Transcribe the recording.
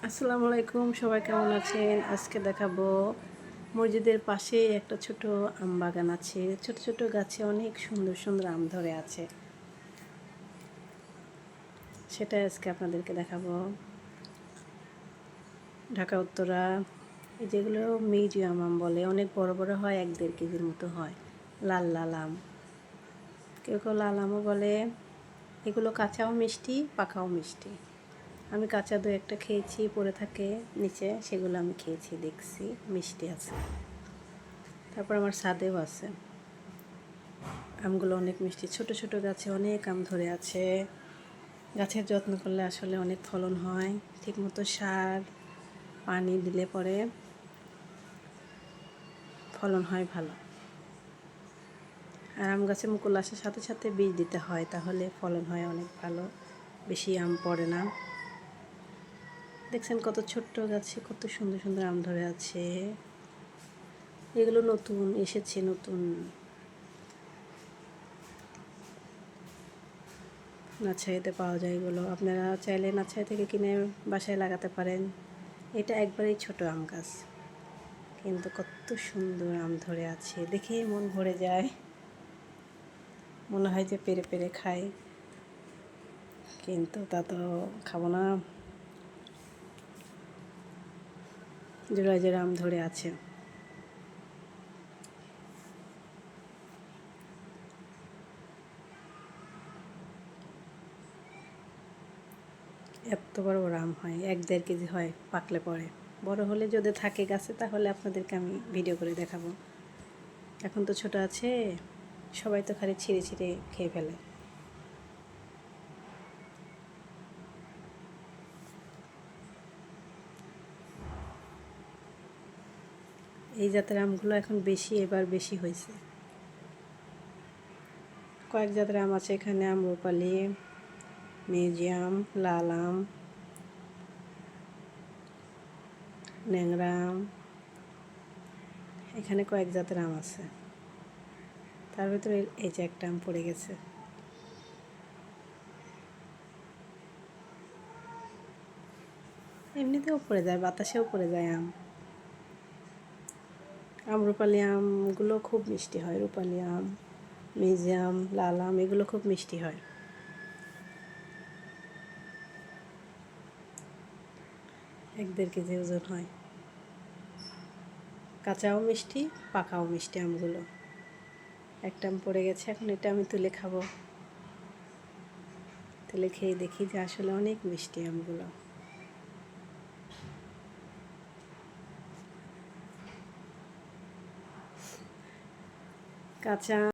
আসসালামু আলাইকুম, সবাই কেমন আছেন? আজকে দেখাবো মসজিদের পাশে একটা ছোট আম বাগান আছে। ছোট ছোট গাছে অনেক সুন্দর সুন্দর আম ধরে আছে, সেটা আজকে আপনাদেরকে দেখাবো। ঢাকা উত্তরা, যেগুলো মিউজিয়াম আম বলে, অনেক বড় বড় হয়, 1-1.5 কেজির মতো হয়। লাল লাল আম, কেউ কেউ লাল আমও বলে। এগুলো কাঁচাও মিষ্টি, পাকাও মিষ্টি। আমি কাঁচা দু একটা খেয়েছি, পড়ে থাকে নিচে, সেগুলো আমি খেয়েছি, দেখছি মিষ্টি আছে। তারপর আমার ছাদেও আছে, আমগুলো অনেক মিষ্টি। ছোট ছোট গাছে অনেক আম ধরে আছে। গাছের যত্ন করলে আসলে অনেক ফলন হয়, ঠিকমতো সার পানি দিলে পরে ফলন হয় ভালো। আর আম গাছে মুকুল আসার সাথে সাথে বীজ দিতে হয়, তাহলে ফলন হয় অনেক ভালো, বেশি আম পড়ে না। দেখছেন কত ছোট্ট গাছে কত সুন্দর সুন্দর আম ধরে আছে। এগুলো নতুন এসেছে, নতুন নার্সারিতে পাওয়া যায়। এগুলো আপনারা চাইলে নার্সারি থেকে কিনে বাসায় লাগাতে পারেন। এটা একবারেই ছোট আম গাছ, কিন্তু কত সুন্দর আম ধরে আছে, দেখেই মন ভরে যায়। মনে হয় যে পেরে পেরে খাই, কিন্তু তা তো খাবো না। জোড়ায় জোড়া আম ধরে আছে। এত বড় বড় আম হয়, 1-1.5 কেজি হয় পাকলে পরে। বড় হলে যদি থাকে গাছে, তাহলে আপনাদেরকে আমি ভিডিও করে দেখাবো। এখন তো ছোট আছে, সবাই তো খালি ছিঁড়ে ছিঁড়ে খেয়ে ফেলে। এই জাতের আমগুলো এখন বেশি, এবার বেশি হয়েছে। কয়েক জাতের আম আছে এখানে, আম্রপালি, মিউজিয়াম, লাল আম, ন্যাংরা আম, এখানে কয়েক জাতের আম আছে। তার ভিতরে এই যে একটা আম পড়ে গেছে। এমনিতেও পড়ে যায়, বাতাসেও পড়ে যায় আম। আম্রপালি আমগুলো খুব মিষ্টি হয়। রূপালি আম, মিউজিয়াম, লাল আম, এগুলো খুব মিষ্টি হয়। 1-1.5 কেজি ওজন হয়। কাঁচাও মিষ্টি, পাকাও মিষ্টি আমগুলো। একটা আম পড়ে গেছে, এখন এটা আমি তুলে খাবো। তুলে খেয়ে দেখি যে আসলে অনেক মিষ্টি আমগুলো। কাঁচা